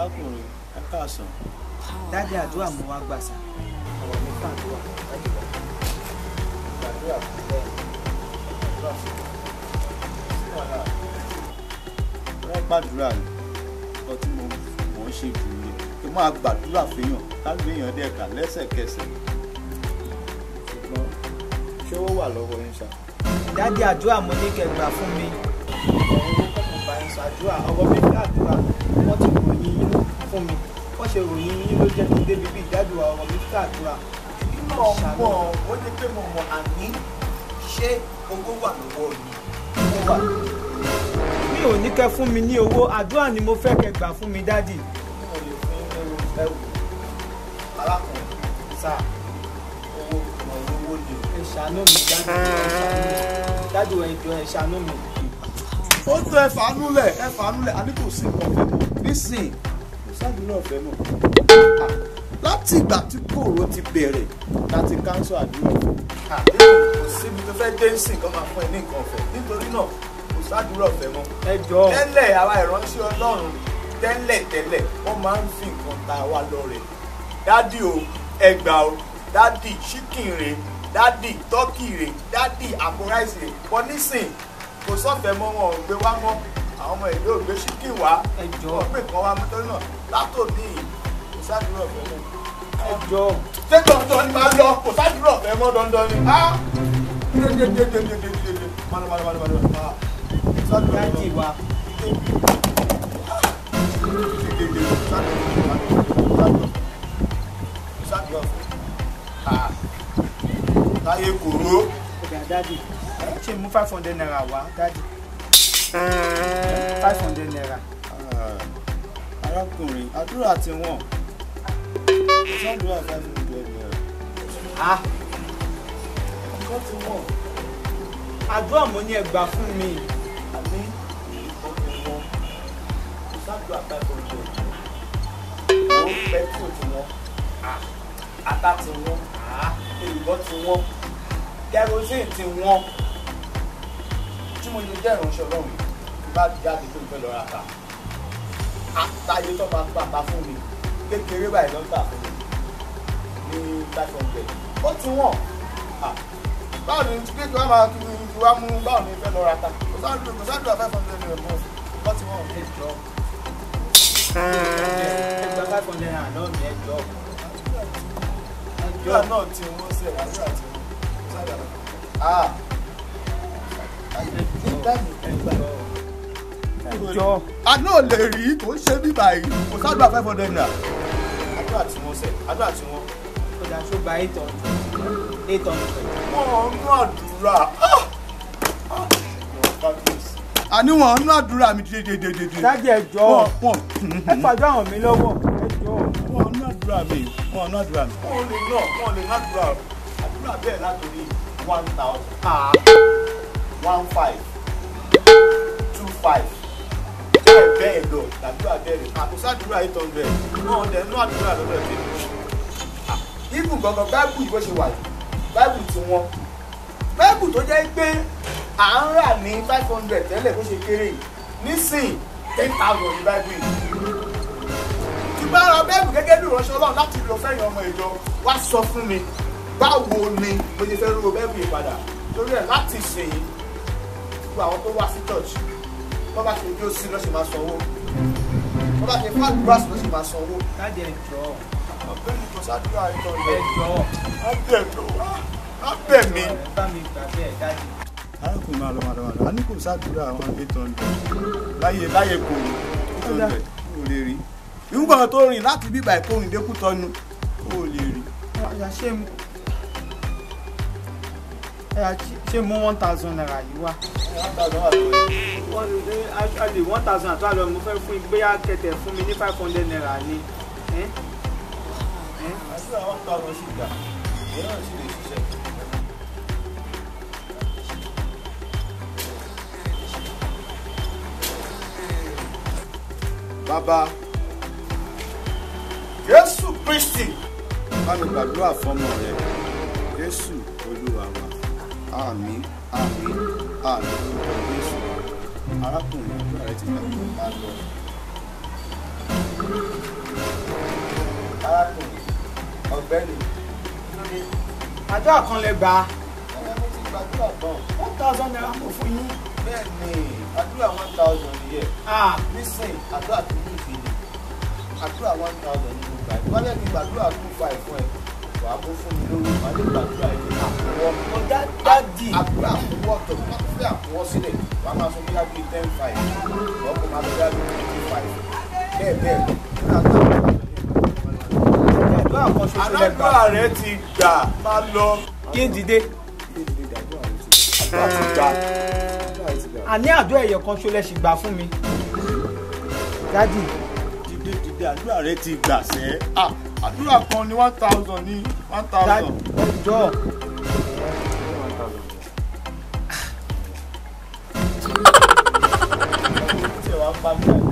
arákùnrin ẹ káàsán. Dájú àdúrà mo wá gbà sá. Ọ̀rọ̀ mi fún àdúrà dájú wa. Gbàdúrà fún bẹ́ẹ̀. Gbàdúrà fún wàhálà. Ọ̀rẹ́ gbàdúrà ni ọkọ tí mo mọ̀ ń ṣe jù ní. Kí máa gbàdúrà fẹ́yàn láti èèyàn dẹ́ka lẹ́sẹ̀kẹsẹ̀. Ṣùgbọ́n ṣé ó wà lọ́wọ́ yín ṣá? Dájú àdúrà mo ní kẹ́ gbà fún mi. Ṣàdúrà ọwọ́ mi fẹ́ àdúrà wọ́n ti ròyìn yín fún mi wọ́n ṣe ròyìn yín ló jẹ́ kí n débi bí ìdádùn ọwọ́ mi fẹ́ àdúrà. Nínú ọmọ ó ní pé mo mọ̀ àní ṣé owó wà lọ́wọ́ yìí. Owó wà. Mi ò ní kẹ́ fún mi ní owó, àdúrà ni mo fẹ́ kẹ́ gbà fún mi dádì. Mo lè fún yín ní ẹrù arákùnrin sáà owó owó lè. Ẹ ṣàánú mi dádì ẹ jọ̀ọ́ ẹ ṣàánú mi. Ó tó ẹ fàánú lẹ̀ a ní kò sí nǹkan fẹ́ mọ́ nísìnyí kò sáàdù náà fẹ́ mọ́. Láti ìgbà tí kòró ti bẹ̀rẹ̀ láti káńsọ̀ àdúrà kò síbi tó fẹ́ dé nsìn kan máa fún ẹ ní nǹkan ọ̀fẹ́ nítorí náà kò sáàdù náà fẹ́ mọ́. Ẹ jọ̀ọ́. Tẹ́lẹ̀ àwa ìránṣẹ́ Ọlọ́run tẹ́lẹ̀ wọ́n máa ń fi nǹkan ta wa lọ́rẹ. Dádì o ẹgbà o dádì ṣíkìn rè dádì tọ́kì rè dádì àpò ráìsì rè pọ̀ nísìn kò sọ́fẹ̀ẹ́ mọ́ wọn ò gbé wá mọ́ àwọn ọmọ ìlú ògbé ṣíkì wá ẹjọ́ pé kan wá mọ́ torí náà látòdì kò sádùúrà ọ̀fẹ́ mọ́. ẹjọ́ ṣé dandan ni máa lọ kò sádùúrà ọ̀fẹ́ mọ́ dandan ni. dájì wa. Táyé kòró. Ọ̀gá dájì ṣé mú 500 naira wá dájì 500 naira. Arákùnrin àdúrà tí wọ́n ṣàdúrà 500 naira. Nǹkan tí wọ́n àdúrà mo ní ẹ gbà fún mi. àní ọdún wọn ṣàdúrà 500. Wọ́n pẹ́trò tí wọ́n ata tí wọ́n èlùbọ́ tí wọ́n kerosene tí wọ́n tí mo lè jẹ́ ìránṣẹ́ Ọlọ́run bá jáde tó ń fẹ́ lọ ra ta àtàyè tó bá pàpà fún mi kékeré báyìí ló ń tà fún mi ní 500 ó ti wọ́n báwo ni kékeré wa máa kí wá mú báwo ni fẹ́ lọ ra ta kò sáàdùn 500 naira mọ́ ó ti wọ́n. ẹjọ́ ẹgbẹ́ 500 naira náà ní ẹjọ́. Àdúrà náà tí wọ́n ṣe àdúrà tí wọ́n sáàdà ẹjọ́. Àná ò lè rí kò ń ṣe bíbà yìí kò sáàdùà 500 naira. Àdúrà tí wọ́n ṣe àdúrà tí wọ́n. Ó dà ṣó gba 800. Wọ́n ń àdúrà. Àní wọ́n ń àdúrà mi dédédédé. Dájú ẹjọ́ ẹ fàdúrà ràn mí lọ́wọ́ ẹjọ́. Wọ́n ń àdúrà mi wọ́n ń àdúrà mi. Wọ́n lè ná àdúrà àdúrà bẹ́ẹ̀ látòrí 1000 15 25 bẹ́ẹ̀ lọ àdúrà bẹ́ẹ̀ àkóso àdúrà 800 wọ́n dẹ̀ ná àdúrà lọ́dọ̀ ẹ̀ ibùn gangan báìbù yìí bó ṣe wà yìí báìbù tí wọ́n báìbù tó jẹ́ pé à ń rà ní 500 tẹ́lẹ̀ bó ṣe kéré yìí nísìn 10,000 ní báìbù yìí tí bá ra báìbù gẹ́gẹ́ bí ìránṣẹ́ Ọlọ́run láti lọ fẹ́yìn ọmọ ìjọ wá sọ fún mi báwo ni mo ṣe fẹ́ rú báìbù yìí padà torí ẹ̀ láti sìn yìí gbogbo àwọn tó wá sí church wọ́n bá ṣe ojú sí lọ́sẹ̀ máa sanwó wọ́n bá ṣe fáàlù brass lọ́sẹ̀ máa sanwó. Dájú ẹjọ́ ọ̀gbẹ́ni kò sádùúrà ìtọ́ ẹjọ́. abẹ́ mi. Bá mi gbà bẹ́ẹ̀ dájú. Arákùnrin máa lọ a ní kò sádùúrà àwọn 800 láyé kò 800 kò lè rí ìwúgbọ̀n tó rìn láti bíbà ìkórìn dékú tọ́nu kò lè rí. Ṣé mú 1000 naira yìí wá? 1000 àti àlọ́ mo fẹ́ fún ìgbéyà kẹtẹ̀ fún mi ní 500 naira ni. àti àwọn 1000 sì gbà ìyẹn náà sì lè ṣiṣẹ́. Bàbá Jésù Kristi bá mi gbàdúrà fọ́mọ rẹ Jésù Olúwa wa àmín àmín àmín Jésù arákùnrin àdúrà rẹ ti gbàgbọ́ bá lọ. ọ̀gbẹ́ni. àdúrà kan lẹ gbà. mo ti gbàdúrà tán. 1000 naira mo fún yín. bẹ́ẹ̀ ni àdúrà 1000 nìyẹn. nísìnyí àdúrà tó ní ìfìdí àdúrà 1000 ní mo gbà. wọ́n yẹ kí gbàdúrà 25 fún ẹ wàá kó fún mi lówó wàá lè gbàdúrà ẹ ní àkọwọ́. dádì. àdúrà àkọwọ́ tó bá fẹ́ àkọwọ́ sílẹ̀ wàá máa sọ bí wàá bí 10-5 ọkọ̀ máa bẹ̀rẹ̀ bí 25 bẹ́ẹ̀ bẹ́ẹ̀ àdúrà kan ṣoṣo lẹ gbà. àdúrà rẹ ti gbà máa lọ. kí n dìde. àní àdúrà ẹ̀yọ̀ kan ṣo lẹ sì gbà fún mi. dádì. dìde àdúrà rẹ ti gbà sẹ́. àdúrà kan ní 1000 ní 1000. jọ. tí ẹ wá pa mí.